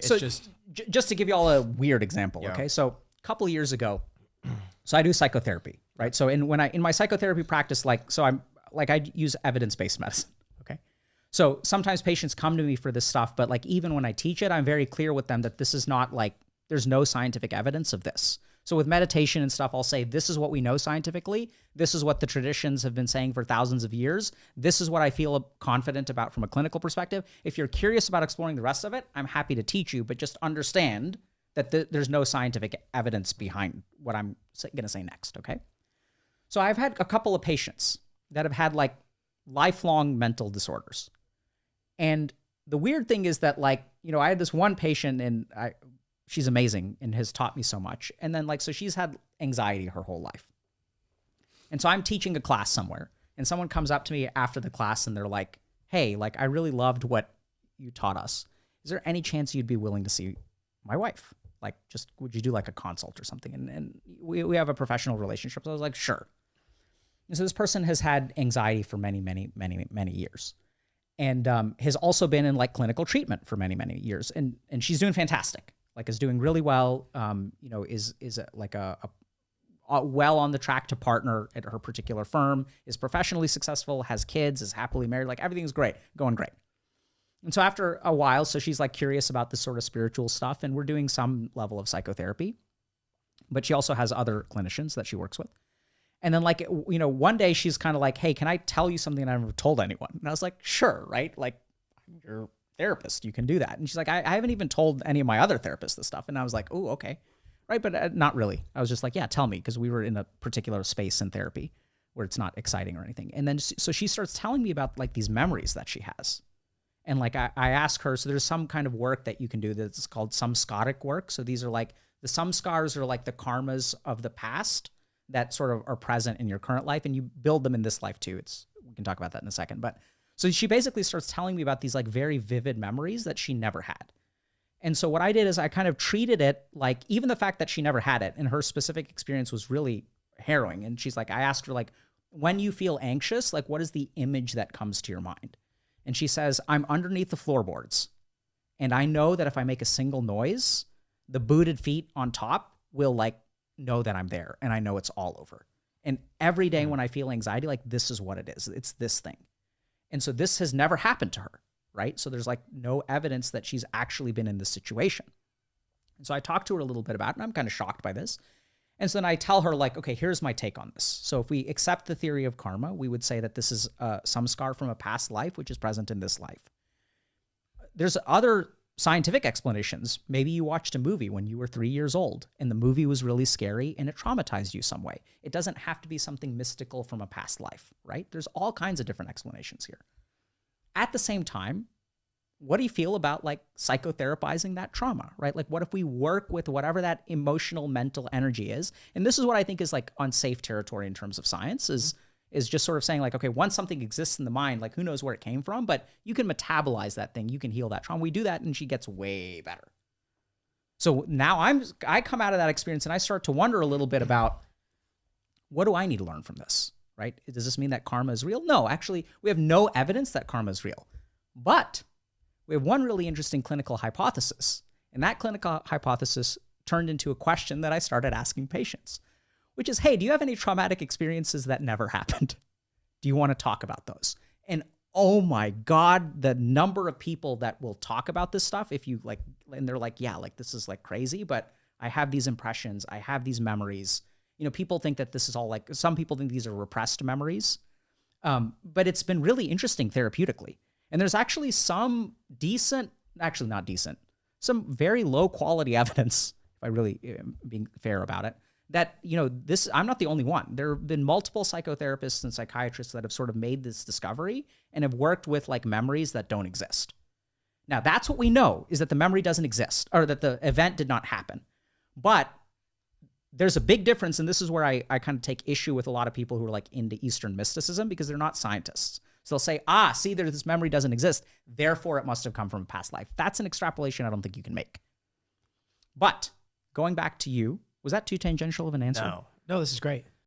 So just to give you all a weird example, Yeah. okay? So a couple of years ago, so I do psychotherapy, right? So in my psychotherapy practice, I use evidence-based medicine, okay? So sometimes patients come to me for this stuff, but like even when I teach it, I'm very clear with them that this is not like, there's no scientific evidence of this. So with meditation and stuff, I'll say, this is what we know scientifically. This is what the traditions have been saying for thousands of years. This is what I feel confident about from a clinical perspective. If you're curious about exploring the rest of it, I'm happy to teach you, but just understand that there's no scientific evidence behind what I'm going to say next, okay? So I've had a couple of patients that have had like lifelong mental disorders. And the weird thing is that I had this one patient and she's amazing and has taught me so much. And then so she's had anxiety her whole life. And so I'm teaching a class somewhere and someone comes up to me after the class and they're like, hey, I really loved what you taught us. Is there any chance you'd be willing to see my wife? Would you do a consult or something? And we have a professional relationship. So I was like, sure. And so this person has had anxiety for many, many, many, many years. And has also been in clinical treatment for many, many years. And she's doing fantastic. Is doing really well, is well on the track to partner at her particular firm, is professionally successful, has kids, is happily married, everything's great, going great. And so after a while, so she's curious about this sort of spiritual stuff, and we're doing some level of psychotherapy, but she also has other clinicians that she works with. And then one day she's kind of like, hey, can I tell you something I never told anyone? And I was like, sure, right? You're therapist, you can do that. And she's like, I haven't even told any of my other therapists this stuff. And I was like, oh, okay. Right. But not really. I was just like, yeah, tell me. Because we were in a particular space in therapy where it's not exciting or anything. And then, so she starts telling me about these memories that she has. And I ask her, so there's some kind of work that you can do that's called samskaric work. So these are the samskars are the karmas of the past that sort of are present in your current life. And you build them in this life too. We can talk about that in a second. But so she basically starts telling me about these very vivid memories that she never had. And so what I did is I kind of treated it even the fact that she never had it and her specific experience was really harrowing. And she's I asked her when you feel anxious, what is the image that comes to your mind? And she says, I'm underneath the floorboards. And I know that if I make a single noise, the booted feet on top will know that I'm there. And I know it's all over. And every day when I feel anxiety, this is what it is. It's this thing. And so this has never happened to her, right? So there's no evidence that she's actually been in this situation. And so I talked to her a little bit about it, and I'm kind of shocked by this. And so then I tell her okay, here's my take on this. So if we accept the theory of karma, we would say that this is some scar from a past life, which is present in this life. There's other scientific explanations. Maybe you watched a movie when you were 3 years old and the movie was really scary and it traumatized you some way. It doesn't have to be something mystical from a past life, right? There's all kinds of different explanations here. At the same time, what do you feel about psychotherapizing that trauma, right? What if we work with whatever that emotional, mental energy is? And this is what I think is unsafe territory in terms of science is just sort of saying okay, once something exists in the mind, who knows where it came from, but you can metabolize that thing. You can heal that trauma. We do that and she gets way better. So now I come out of that experience and I start to wonder a little bit about what do I need to learn from this, right? Does this mean that karma is real? No, actually, we have no evidence that karma is real. But we have one really interesting clinical hypothesis. And that clinical hypothesis turned into a question that I started asking patients, which is, hey, do you have any traumatic experiences that never happened? Do you want to talk about those? And oh my God, the number of people that will talk about this stuff, if you and they're yeah, this is crazy, but I have these impressions, I have these memories. People think that this is all some people think these are repressed memories. But it's been really interesting therapeutically. And there's actually some some very low quality evidence, if I really am being fair about it, that, I'm not the only one. There have been multiple psychotherapists and psychiatrists that have sort of made this discovery and have worked with memories that don't exist. Now, that's what we know, is that the memory doesn't exist, or that the event did not happen. But there's a big difference, and this is where I kind of take issue with a lot of people who are into Eastern mysticism, because they're not scientists. So they'll say, see, this memory doesn't exist, therefore it must have come from a past life. That's an extrapolation I don't think you can make. But going back to you, was that too tangential of an answer? No, this is great.